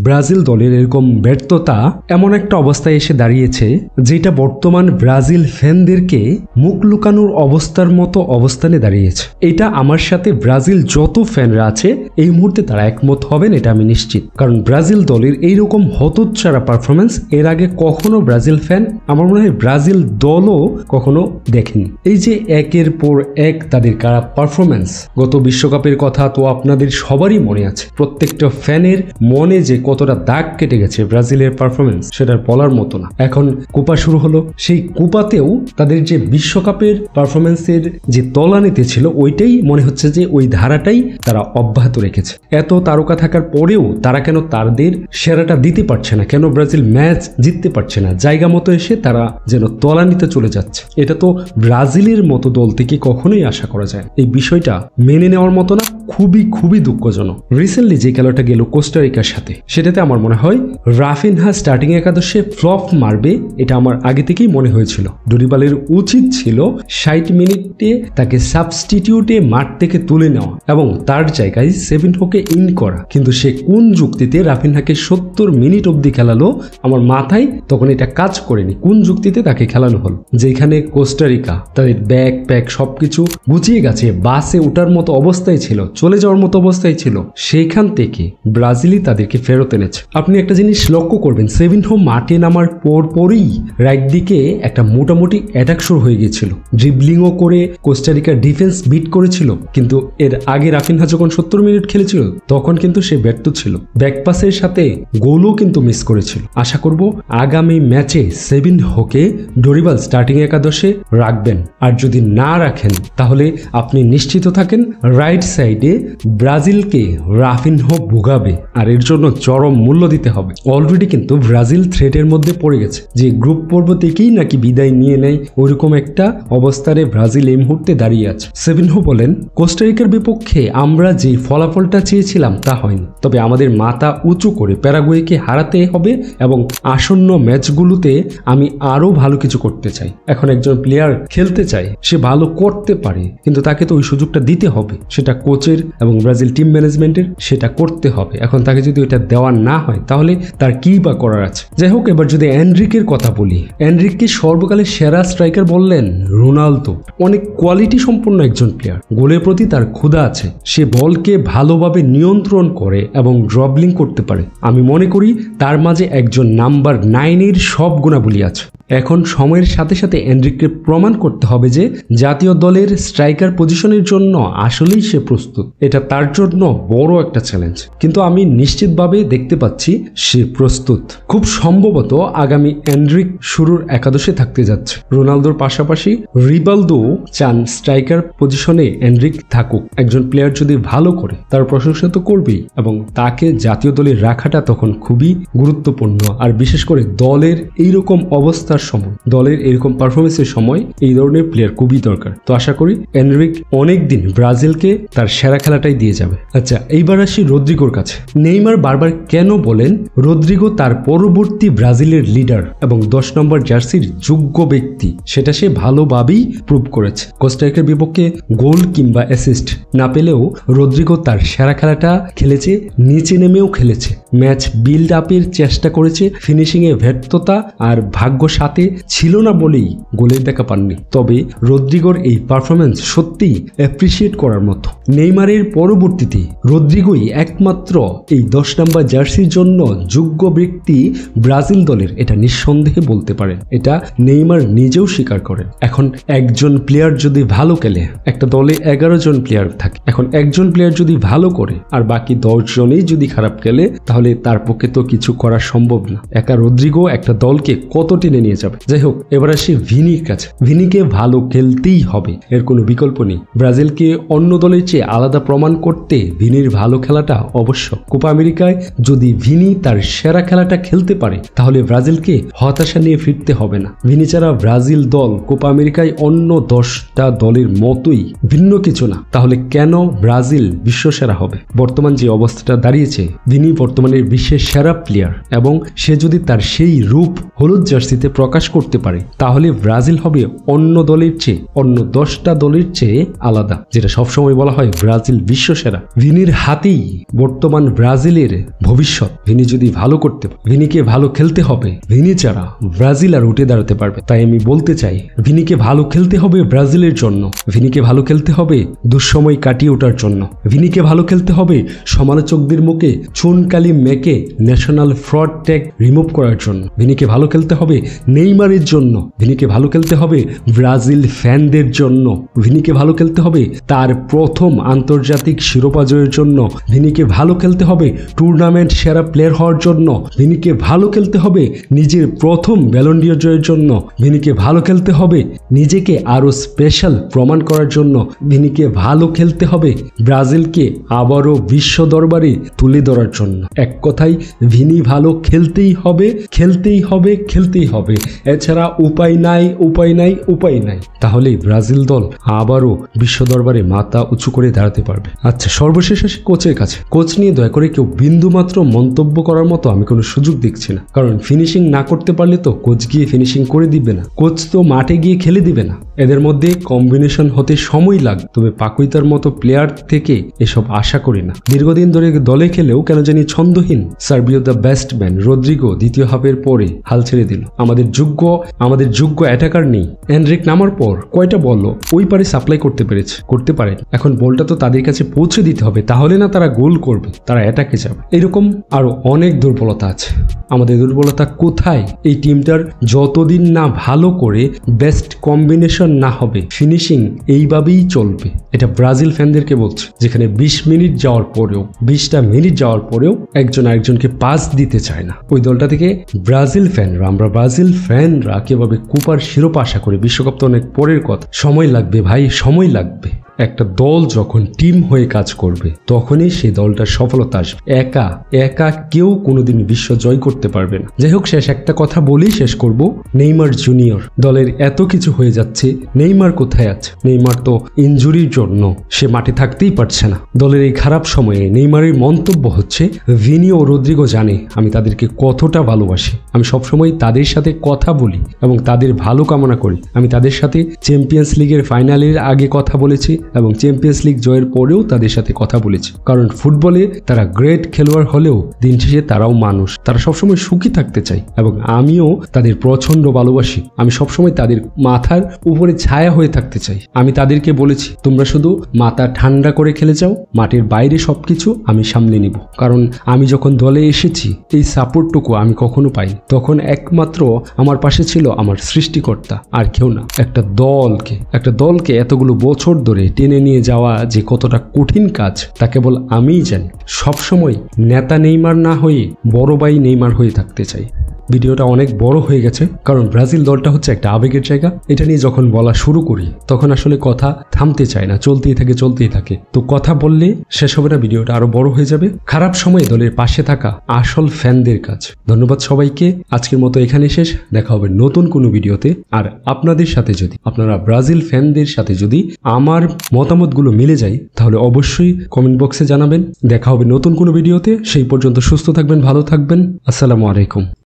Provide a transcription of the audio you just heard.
Brazil দলের এরকম ব্যর্থতা এমন একটা অবস্থায় এসে দাঁড়িয়েছে যেটা বর্তমান ব্রাজিল ফ্যানদেরকে মুখ লুকানোর অবস্থার মতো অবস্থানে দাঁড়িয়েছে। এটা আমার সাথে ব্রাজিল যত ফ্যানরা আছে এই মুহূর্তে তারা একমত হবেন, এটা আমি নিশ্চিত। কারণ ব্রাজিল দলের এইরকম হতচ্ছাড়া পারফরমেন্স এর আগে কখনো ব্রাজিল ফ্যান, আমার মনে হয় ব্রাজিল দলও কখনো দেখেনি। এই যে একের পর এক তাদের খারাপ পারফরমেন্স, গত বিশ্বকাপের কথা তো আপনাদের সবারই মনে আছে। প্রত্যেকটা ফ্যানের মনে যে কতটা দাগ কেটে গেছে ব্রাজিলের পারফরমেন্স, সেটার বলার মতো না। এখন কোপা শুরু হলো, সেই কোপাতেও তাদের যে বিশ্বকাপের পারফরমেন্সের যে তলানিতে ছিল ওইটাই মনে হচ্ছে যে ওই ধারাটাই তারা অব্যাহত রেখেছে। এত তারকা থাকার পরেও তারা কেন তাদের সেরাটা দিতে পারছে না, কেন ব্রাজিল ম্যাচ জিততে পারছে না, জায়গা মতো এসে তারা যেন তলানিতে চলে যাচ্ছে। এটা তো ব্রাজিলের মতো দল থেকে কখনোই আশা করা যায়। এই বিষয়টা মেনে নেওয়ার মতো না, খুবই দুঃখজনক। রিসেন্টলি যে খেলাটা গেল কোস্টারিকার সাথে, সেটাতে আমার মনে হয় রাফিনহা স্টার্টিং একাদশে ফ্লপ মারবে, এটা আমার আগে থেকেই মনে হয়েছিল। ডরিবালের উচিত ছিল 60 মিনিটে তাকে সাবস্টিটিউটে মাঠ থেকে তুলে নেওয়া এবং তার জায়গায় সেভিনহোকে ইন করা, কিন্তু সে কোন যুক্তিতে রাফিনহাকে 70 মিনিট অবধি খেলালো আমার মাথায় তখন এটা কাজ করেনি। কোন যুক্তিতে তাকে খেলানো হলো, যেখানে কোস্টারিকা তাদের ব্যাগ প্যাক সবকিছু গুছিয়ে গেছে, বাসে ওঠার মতো অবস্থায় ছিল, চলে যাওয়ার মতো অবস্থায় ছিল, সেইখান থেকে ব্রাজিলই তাদেরকে ফেরত এনেছে। আপনি একটা জিনিস লক্ষ্য করবেন, সেভিনহো মাঠে নামার পরই রাইট দিকে একটা মোটামুটি অ্যাটাক শুরু হয়ে গিয়েছিল, ড্রিবলিংও করে কোস্টারিকার ডিফেন্স বিট করেছিল। কিন্তু এর আগে রাফিনহা যখন 70 মিনিট খেলেছিল তখন কিন্তু সে ব্যর্থ ছিল, ব্যাকপাসের সাথে গোলও কিন্তু মিস করেছিল। আশা করব আগামী ম্যাচে সেভিনহোকে ডরিবাল স্টার্টিং একাদশে রাখবেন, আর যদি না রাখেন তাহলে আপনি নিশ্চিত থাকেন রাইট সাইডে ব্রাজিলকে রাফিনহো ভুগাবে, আর এর জন্য চরম মূল্য দিতে হবে। অলরেডি কিন্তু ব্রাজিল থ্রেটের মধ্যে পড়ে গেছে যে গ্রুপ পর্ব থেকেই নাকি বিদায় নিয়ে নেয়, ওইরকম একটা অবস্থানে ব্রাজিল এই মুহূর্তে দাঁড়িয়ে আছে। সেভিনহো বলেন, কোস্টারিকার বিপক্ষে আমরা যে ফলাফলটা চেয়েছিলাম তা হয়নি, তবে আমাদের মাথা উঁচু করে প্যারাগুয়েকে হারাতে হবে এবং আসন্ন ম্যাচগুলোতে আমি আরো ভালো কিছু করতে চাই। এখন একজন প্লেয়ার খেলতে চায়, সে ভালো করতে পারে, কিন্তু তাকে তো ওই সুযোগটা দিতে হবে, সেটা কোচের এবং ব্রাজিল টিম ম্যানেজমেন্টের সেটা করতে হবে। এখন তাকে যদি ওইটা দেওয়া না হয় তাহলে তার কি বা করার আছে। যাই হোক, এবার যদি এনরিকের কথা বলি, এনরিককে সর্বকালের সেরা স্ট্রাইকার বললেন রোনালদো। অনেক কোয়ালিটি সম্পন্ন একজন প্লেয়ার, গোলের প্রতি তার ক্ষুধা আছে, সে বলকে ভালোভাবে নিয়ন্ত্রণ করে এবং ড্রবলিং করতে পারে। আমি মনে করি তার মাঝে একজন নাম্বার 9-এর সব গুণাবলী আছে। এখন সময়ের সাথে সাথে এনরিককে প্রমাণ করতে হবে যে জাতীয় দলের স্ট্রাইকার পজিশনের জন্য আসলেই সে প্রস্তুত। এটা তার জন্য বড় একটা চ্যালেঞ্জ, কিন্তু আমি নিশ্চিতভাবে দেখতে পাচ্ছি সে প্রস্তুত। খুব সম্ভবত আগামী এনরিক শুরুর একাদশে থাকতে যাচ্ছে। রোনালদোর পাশাপাশি রিভালদো চান স্ট্রাইকার পজিশনে এনরিক থাকুক। একজন প্লেয়ার যদি ভালো করে তার প্রশংসা তো করবেই, এবং তাকে জাতীয় দলে রাখাটা তখন খুবই গুরুত্বপূর্ণ। আর বিশেষ করে দলের এইরকম অবস্থার সময়, দলের এরকম পারফরমেন্সের সময় এই ধরনের প্লেয়ার খুবই দরকার। তো আশা করি এনরিক অনেকদিন ব্রাজিলকে তার সেরা খেলাটাই দিয়ে যাবে। আচ্ছা, এইবার আসি রদ্রিগোর কাছে। নেইমার বারবার কেন বলেন রদ্রিগো তার পরবর্তী ব্রাজিলের লিডার এবং 10 নম্বর জার্সির যোগ্য ব্যক্তি, সেটা সে ভালোভাবেই প্রুভ করেছে। কোস্টারিকার বিপক্ষে গোল কিংবা অ্যাসিস্ট না পেলেও রদ্রিগো তার সেরা খেলাটা খেলেছে, নিচে নেমেও খেলেছে, ম্যাচ বিল্ড আপের চেষ্টা করেছে, ফিনিশিং এ ব্যর্থতা আর ভাগ্য সাথে ছিল না বলেই গোলের দেখা পাননি। তবে রদ্রিগোর এই পারফরমেন্স সত্যিই অ্যাপ্রিসিয়েট করার মতো। নেইমারের পরবর্তীতে রদ্রিগোই একমাত্র এই 10 নম্বর জার্সির জন্য যোগ্য ব্যক্তি ব্রাজিল দলের, এটা নিঃসন্দেহে বলতে পারেন। এটা নেইমার নিজেও স্বীকার করেন। এখন একজন প্লেয়ার যদি ভালো খেলে, একটা দলে 11 জন প্লেয়ার থাকে, এখন একজন প্লেয়ার যদি ভালো করে আর বাকি 10 জনেই যদি খারাপ খেলে, তাহলে তার পক্ষে তো কিছু করা সম্ভব না। একা রদ্রিগো একটা দলকে কত টেনে নিয়ে যাবে। যাই হোক, এবার আসি ভিনির কাছে। ভিনিকে ভালো খেলতেই হবে, এর কোনো বিকল্প নেই। ব্রাজিলকে অন্য দলের চেয়ে আলাদা প্রমাণ করতে ভিনির ভালো খেলাটা অবশ্য। কোপা আমেরিকায় যদি ভিনি তার সেরা খেলাটা খেলতে পারে তাহলে ব্রাজিলকে হতাশা নিয়ে ফিরতে হবে না। ভিনি ছাড়া ব্রাজিল দল কোপা আমেরিকায় অন্য 10টা দলের মতোই, ভিন্ন কিছু না। তাহলে কেন ব্রাজিল বিশ্বসেরা হবে? বর্তমান যে অবস্থাটা দাঁড়িয়েছে, ভিনি বর্তমানে বর্তমানের বিশ্বের সেরা প্লেয়ার এবং সে যদি তার সেই রূপ হলুদ জার্সিতে প্রকাশ করতে পারে তাহলে ব্রাজিল হবে অন্য দলের চেয়ে, অন্য 10টা দলের চেয়ে আলাদা, যেটা সবসময় বলা হয় ব্রাজিল বিশ্বসেরা। ভিনির হাতেই বর্তমান ব্রাজিলের ভবিষ্যৎ। ভিনি যদি ভালো করতে পারে, ভিনিকে ভালো খেলতে হবে, ভিনি ছাড়া ব্রাজিল আর উঠে দাঁড়াতে পারবে। তাই আমি বলতে চাই ভিনিকে ভালো খেলতে হবে ব্রাজিলের জন্য, ভিনিকে ভালো খেলতে হবে দুঃসময় কাটিয়ে ওঠার জন্য, ভিনিকে ভালো খেলতে হবে সমালোচকদের মুখে চুনকালি মেকে ন্যাশনাল ফ্রড ট্যাগ রিমুভ করার জন্য, ভিনিকে ভালো খেলতে হবে নেইমারের জন্য, ভিনিকে ভালো খেলতে হবে ব্রাজিল ফ্যানদের জন্য, ভিনিকে ভালো খেলতে হবে তার প্রথম আন্তর্জাতিক শিরোপা জয়ের জন্য, ভিনিকে ভালো খেলতে হবে টুর্নামেন্ট সেরা প্লেয়ার হওয়ার জন্য, ভিনিকে ভালো খেলতে হবে নিজের প্রথম ব্যালন ডি'র জয়ের জন্য, ভিনিকে ভালো খেলতে হবে নিজেকে আরো স্পেশাল প্রমাণ করার জন্য, ভিনিকে ভালো খেলতে হবে ব্রাজিলকে আবারও বিশ্ব দরবারে তুলে ধরার জন্য। এক কথায় ভিনি ভালো খেলতেই হবে, খেলতেই হবে, খেলতেই হবে, এছাড়া উপায় নাই, উপায় নাই, উপায় নাই। তাহলেই ব্রাজিল দল আবারও বিশ্ব দরবারে মাথা উঁচু করে দাঁড়াতে পারবে। আচ্ছা, সর্বশেষ আসে কোচের কাছে। কোচ নিয়ে দয়া করে কেউ বিন্দুমাত্র মন্তব্য করার মতো আমি কোনো সুযোগ দেখছি না, কারণ ফিনিশিং না করতে পারলে তো কোচ গিয়ে ফিনিশিং করে দিবে না, কোচ তো মাঠে গিয়ে খেলে দিবে না। এদের মধ্যে কম্বিনেশন হতে সময় লাগবে, তবে পাকুইতার মতো প্লেয়ার থেকে এসব আশা করি না। দীর্ঘদিন ধরে দলে খেলেও কেন জানি ছন্দহীন। সার্বিও দ্য বেস্ট ম্যান রদ্রিগো দ্বিতীয় হাফের পরে হাল ছেড়ে দিল। আমাদের যোগ্য অ্যাটাকার নেই। এনরিক নামার পর কয়টা বল ওই পারে সাপ্লাই করতে পারে। এখন বলটা তো তাদের কাছে পৌঁছে দিতে হবে, তাহলে না তারা গোল করবে, তারা অ্যাটাকে যাবে। এরকম আরো অনেক দুর্বলতা আছে। আমাদের দুর্বলতা কোথায়? এই টিমটার যতদিন না ভালো করে বেস্ট কম্বিনেশন না হবে, ফিনিশিং এইভাবেই চলবে। এটা ব্রাজিল ফ্যানদেরকে বলছে, যেখানে 20টা মিনিট যাওয়ার পরেও একজন আরেকজনকে পাস দিতে চায় না। ওই দলটা থেকে আমরা ব্রাজিল ফ্যানরা কিভাবে কোপার শিরোপা আশা করি। বিশ্বকাপ তো অনেক পরের কথা, সময় লাগবে ভাই, সময় লাগবে। একটা দল যখন টিম হয়ে কাজ করবে তখনই সেই দলটার সফলতা আসবে। একা কেউ কোনোদিন বিশ্ব জয় করতে পারবে না। যাই হোক, শেষ একটা কথা বলেই শেষ করব। নেইমার জুনিয়র, দলের এত কিছু হয়ে যাচ্ছে, নেইমার কোথায় আছে? নেইমার তো ইনজুরির জন্য সে মাঠে থাকতেই পারছে না। দলের এই খারাপ সময়ে নেইমারের মন্তব্য হচ্ছে, ভিনি ও রদ্রিগো জানে আমি তাদেরকে কতটা ভালোবাসি, আমি সবসময় তাদের সাথে কথা বলি এবং তাদের ভালো কামনা করি। আমি তাদের সাথে চ্যাম্পিয়ন্স লিগের ফাইনালের আগে কথা বলেছি এবং চ্যাম্পিয়ন্স লিগ জয়ের পরেও তাদের সাথে কথা বলেছি, কারণ ফুটবলে তারা গ্রেট খেলোয়াড় হলেও দিন শেষে তারাও মানুষ, তারা সবসময় সুখী থাকতে চায় এবং আমিও তাদের প্রচন্ড ভালোবাসি। আমি সবসময় তাদের মাথার উপরে ছায়া হয়ে থাকতে চাই। আমি তাদেরকে বলেছি, তোমরা শুধু মাথা ঠান্ডা করে খেলে যাও, মাঠের বাইরে সবকিছু আমি সামলে নিব। কারণ আমি যখন দলে এসেছি এই সাপোর্টটুকু আমি কখনো পাইনি। তখন একমাত্র আমার পাশে ছিল আমার সৃষ্টিকর্তা, আর কেউ না। একটা দলকে এতগুলো বছর ধরে টেনে নিয়ে যাওয়া যে কতটা কঠিন কাজ তা কেবল আমিই জানি। সবসময় নেতা নেইমার না হয়ে বড় ভাই নেইমার হয়ে থাকতে চাই। ভিডিওটা অনেক বড় হয়ে গেছে, কারণ ব্রাজিল দলটা হচ্ছে একটা আবেগের জায়গা। এটা নিয়ে যখন বলা শুরু করি তখন আসলে কথা থামতে চায় না, চলতেই থাকে। তো কথা বললে শেষ হবে না, ভিডিওটা আরো বড় হয়ে যাবে। খারাপ সময়ে দলের পাশে থাকা আসল ফ্যানদের কাজ। ধন্যবাদ সবাইকে। আজকের মতো এখানে শেষ। দেখা হবে নতুন কোনো ভিডিওতে। আর আপনাদের সাথে যদি, আপনারা ব্রাজিল ফ্যানদের সাথে যদি আমার মতামতগুলো মিলে যায় তাহলে অবশ্যই কমেন্ট বক্সে জানাবেন। দেখা হবে নতুন কোনো ভিডিওতে। সেই পর্যন্ত সুস্থ থাকবেন, ভালো থাকবেন। আসসালামু আলাইকুম।